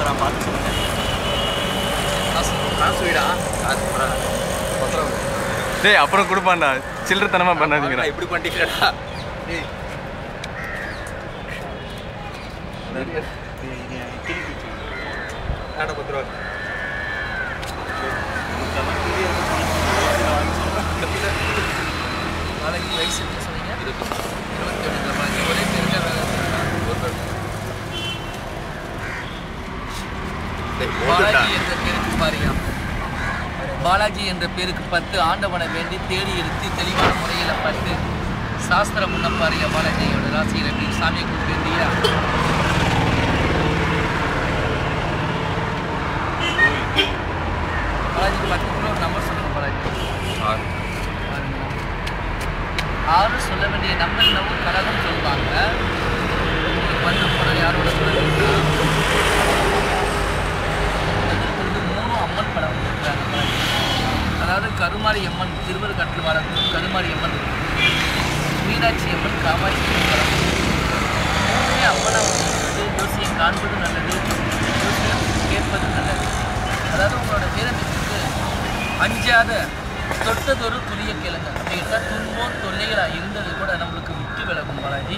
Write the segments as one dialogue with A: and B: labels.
A: நான் பார்த்து சொல்லுங்கள். காசு வீடா? காசு பத்திரம்.
B: டேய் அப்புறம் கொடுப்பான்டா, சில்லறத்தனமாக பண்ணாதீங்கடா.
A: இப்படி பண்ணிக்கிறடா. டேய் ஆட 10 ரூபா.
C: நாளைக்கு வயசு என்ன சொன்னீங்க? 21. ஒரே பேருக்கா வேலை? பாலாஜி என்ற பேருக்கு பாரியா, பாலாஜி என்ற பேருக்கு 10 ஆண்டவனை வேண்டி தேடி எடுத்து தெளிவான முறையில் பார்த்து சாஸ்திரம் முன்னப்பாரியா. பாலாஜியோட ராசியில் எப்படி சாமியை கூப்பிட்டு வேண்டியா? பாலாஜி 10 கூட ஒரு நம்பர் சொல்லுங்க. பாலாஜி 6 சொல்ல வேண்டிய நம்பர் நம்ம கழகம் சொல்லுவாங்க. வந்து படம் யாரோட சொல்லுங்க? 3 அம்மன் படம் இருக்கிறாங்க. அதாவது கருமாரி அம்மன் திருவருகட்டில் வாழ கருமாரி அம்மன், மீனாட்சி அம்மன், காமாட்சி அம்மன் படம். மூணுமே அம்மனை ஜோசியம் காண்பது நல்லது, ஜோசியம் கேட்பது நல்லது. அதாவது உங்களோட பேரமைப்புக்கு அஞ்சாத தொட்டதொரு துணிய கேளுங்க அப்படின்னா துன்பம் தொல்லைகளாக இருந்தது கூட நம்மளுக்கு விட்டு விலகும். பாலாஜி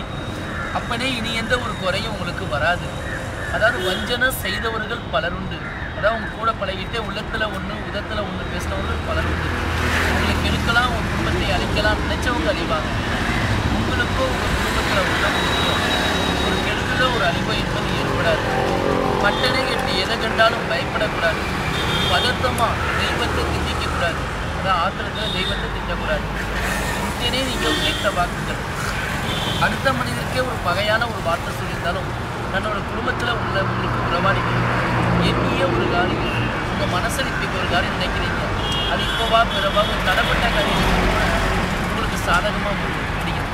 C: அப்பனே இனி எந்த ஒரு குறையும் உங்களுக்கு வராது. அதாவது வஞ்சனை செய்தவர்கள் பலருண்டு. அதாவது உங்க கூட பழகிட்டே உள்ளத்தில் ஒன்று உதத்தில் ஒன்று பேசினவர்கள் பலருண்டு. உங்களை கெடுக்கலாம், ஒரு குடும்பத்தை அழிக்கலாம் நினைச்சவங்க அழிவாங்க. உங்களுக்கோ உங்கள் குடும்பத்தில் உள்ளவங்களுக்கோ ஒரு கெடுதல ஒரு அழிவு என்பது ஏற்படாது. பட்டனை கட்டி எதை கண்டாலும் பயப்படக்கூடாது. பதத்தமாக தெய்வத்தை திட்டிக்கக்கூடாது. அதான் ஆத்திரத்தில் தெய்வத்தை திட்டக்கூடாது. முத்தினே நீங்கள் கேட்ட வாக்குகள் அடுத்த மனிதருக்கே ஒரு பகையான ஒரு வார்த்தை சொல்லியிருந்தாலும் தன்னோட குடும்பத்தில் உள்ளவங்களுக்கு உறவாடிக்கணும். எண்ணிய ஒரு காரியம் உங்கள் மனசில் இப்போ ஒரு காரியம் நினைக்கிறீங்க, அது இப்போவா பிறவா ஒரு தடப்பட்ட காரியம் உங்களுக்கு சாதகமாக முடியும்.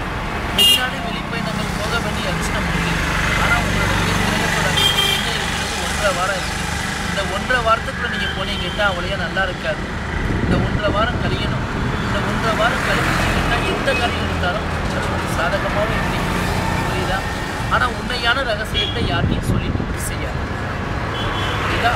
C: வெளிநாடு வெளிப்பயணங்கள் போக வேண்டிய அதிர்ஷ்டம் முடியும். ஆனால் உங்களோட கிரகத்தோட என்ன இருக்கிறது 1.5 வாரம் இருக்குது. இந்த 1.5 வாரத்துக்குள்ளே நீங்கள் போனீங்கன்னா அவளையே நல்லா இருக்காது. இந்த 1.5 வாரம் கழியணும். இந்த 1.5 வாரம் கழிச்சிங்கன்னா எந்த காரியம் இருந்தாலும் அது ஒரு சாதகமாகவே முடியும். புரியுதா? ஆனால் உண்மையான ரகசியத்தை யார்ட்டையும் சொல்லிட்டு செய்யாது. புரியுதா?